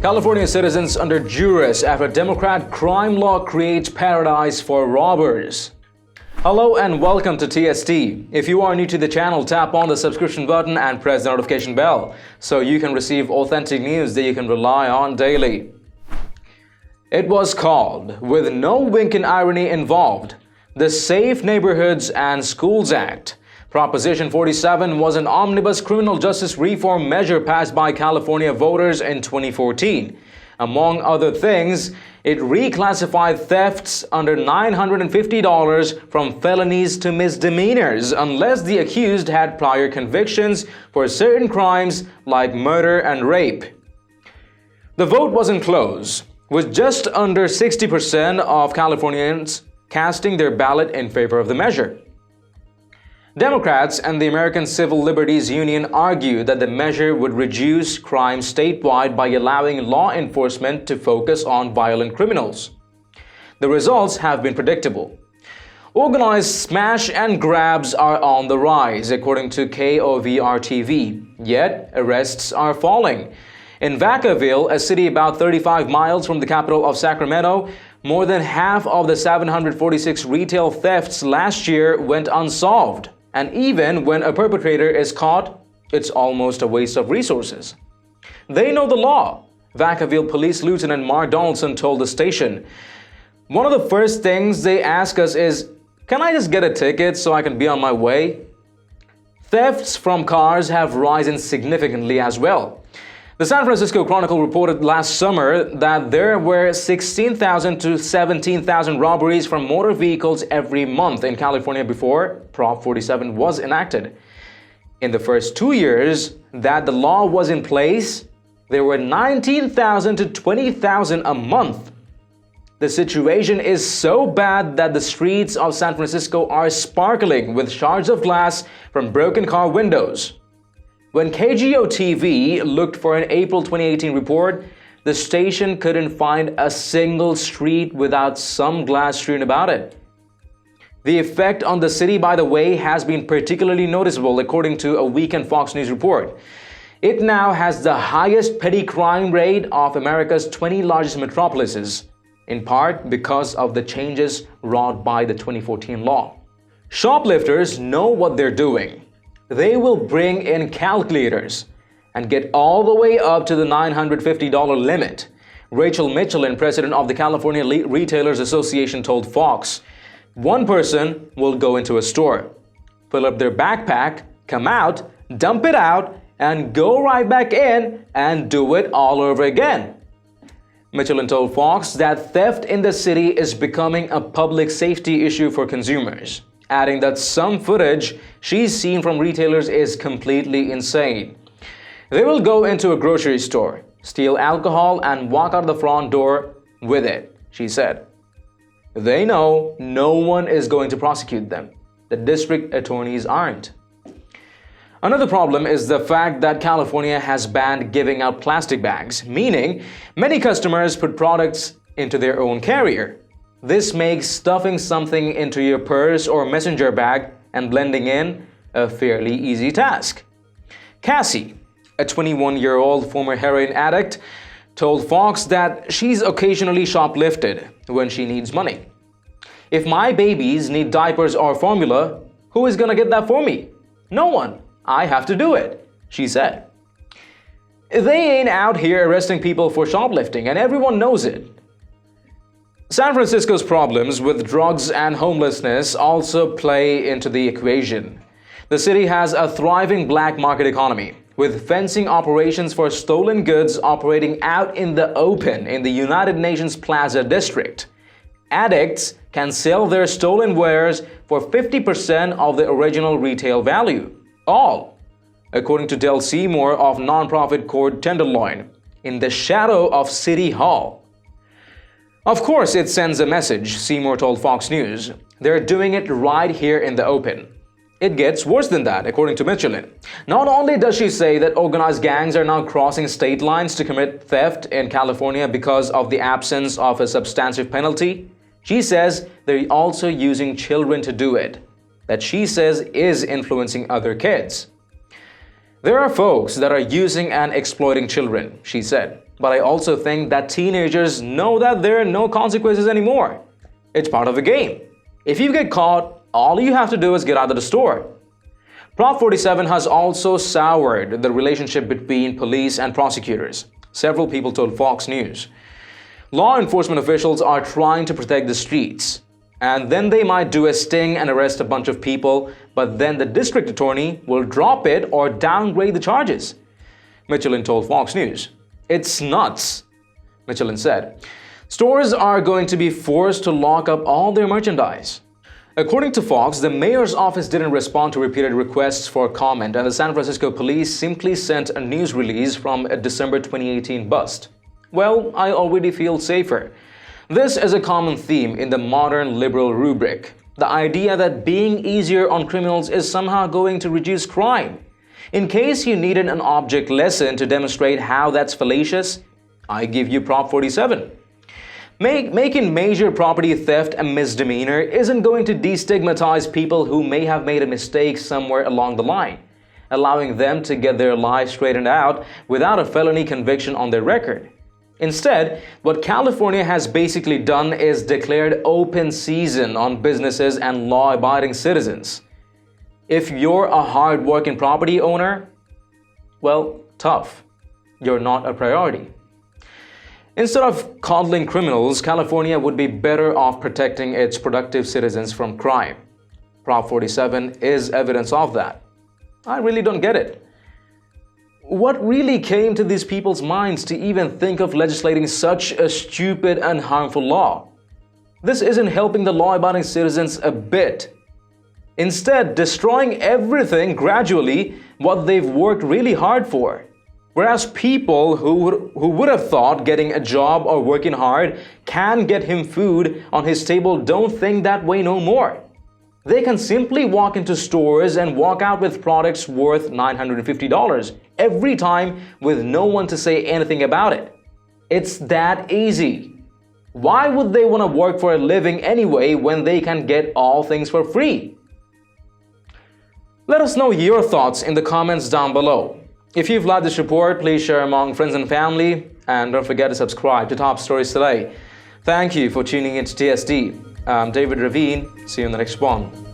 California citizens under duress after Democrat crime law creates paradise for robbers. Hello and welcome to TST. If you are new to the channel, tap on the subscription button and press the notification bell so you can receive authentic news that you can rely on daily. It was called, with no wink and irony involved, the Safe Neighborhoods and Schools Act. Proposition 47 was an omnibus criminal justice reform measure passed by California voters in 2014. Among other things, it reclassified thefts under $950 from felonies to misdemeanors unless the accused had prior convictions for certain crimes like murder and rape. The vote wasn't close, with just under 60% of Californians casting their ballot in favor of the measure. Democrats and the American Civil Liberties Union argued that the measure would reduce crime statewide by allowing law enforcement to focus on violent criminals. The results have been predictable. Organized smash and grabs are on the rise, according to KOVR-TV, yet arrests are falling. In Vacaville, a city about 35 miles from the capital of Sacramento, more than half of the 746 retail thefts last year went unsolved. And even when a perpetrator is caught, it's almost a waste of resources. They know the law, Vacaville Police Lieutenant Mark Donaldson told the station. One of the first things they ask us is, can I just get a ticket so I can be on my way? Thefts from cars have risen significantly as well. The San Francisco Chronicle reported last summer that there were 16,000 to 17,000 robberies from motor vehicles every month in California before Prop 47 was enacted. In the first 2 years that the law was in place, there were 19,000 to 20,000 a month. The situation is so bad that the streets of San Francisco are sparkling with shards of glass from broken car windows. When KGO-TV looked for an April 2018 report, the station couldn't find a single street without some glass strewn about it. The effect on the city, by the way, has been particularly noticeable according to a weekend Fox News report. It now has the highest petty crime rate of America's 20 largest metropolises, in part because of the changes wrought by the 2014 law. Shoplifters know what they're doing. They will bring in calculators and get all the way up to the $950 limit. Rachel Michelin, president of the California Retailers Association, told Fox, one person will go into a store, fill up their backpack, come out, dump it out, and go right back in and do it all over again. Michelin told Fox that theft in the city is becoming a public safety issue for consumers, adding that some footage she's seen from retailers is completely insane. They will go into a grocery store, steal alcohol, and walk out the front door with it, she said. They know no one is going to prosecute them. The district attorneys aren't. Another problem is the fact that California has banned giving out plastic bags, meaning many customers put products into their own carrier. This makes stuffing something into your purse or messenger bag and blending in a fairly easy task. Cassie, a 21-year-old former heroin addict, told Fox that she's occasionally shoplifted when she needs money. If my babies need diapers or formula, who is gonna get that for me? No one. I have to do it, she said. They ain't out here arresting people for shoplifting, and everyone knows it. San Francisco's problems with drugs and homelessness also play into the equation. The city has a thriving black market economy, with fencing operations for stolen goods operating out in the open in the United Nations Plaza district. Addicts can sell their stolen wares for 50% of the original retail value. All, according to Del Seymour of nonprofit Cord Tenderloin, in the shadow of City Hall. Of course it sends a message, Seymour told Fox News. They're doing it right here in the open. It gets worse than that, according to Michelin. Not only does she say that organized gangs are now crossing state lines to commit theft in California because of the absence of a substantive penalty, she says they're also using children to do it, that she says is influencing other kids. There are folks that are using and exploiting children, she said. But I also think that teenagers know that there are no consequences anymore. It's part of the game. If you get caught, all you have to do is get out of the store. Prop 47 has also soured the relationship between police and prosecutors. Several people told Fox News. Law enforcement officials are trying to protect the streets. And then they might do a sting and arrest a bunch of people, but then the district attorney will drop it or downgrade the charges. Michelin told Fox News. It's nuts, Michelin said. Stores are going to be forced to lock up all their merchandise. According to Fox, the mayor's office didn't respond to repeated requests for comment, and the San Francisco police simply sent a news release from a December 2018 bust. Well, I already feel safer. This is a common theme in the modern liberal rubric. The idea that being easier on criminals is somehow going to reduce crime. In case you needed an object lesson to demonstrate how that's fallacious, I give you Prop 47. Making major property theft a misdemeanor isn't going to destigmatize people who may have made a mistake somewhere along the line, allowing them to get their lives straightened out without a felony conviction on their record. Instead, what California has basically done is declared open season on businesses and law-abiding citizens. If you're a hard-working property owner, well, tough. You're not a priority. Instead of coddling criminals, California would be better off protecting its productive citizens from crime. Prop 47 is evidence of that. I really don't get it. What really came to these people's minds to even think of legislating such a stupid and harmful law? This isn't helping the law-abiding citizens a bit. Instead, destroying everything gradually what they've worked really hard for. Whereas people who would have thought getting a job or working hard can get him food on his table don't think that way no more. They can simply walk into stores and walk out with products worth $950 every time with no one to say anything about it. It's that easy. Why would they want to work for a living anyway when they can get all things for free? Let us know your thoughts in the comments down below. If you've liked this report, please share among friends and family, and don't forget to subscribe to Top Stories Today. Thank you for tuning in to TSD. I'm David Ravine. See you in the next one.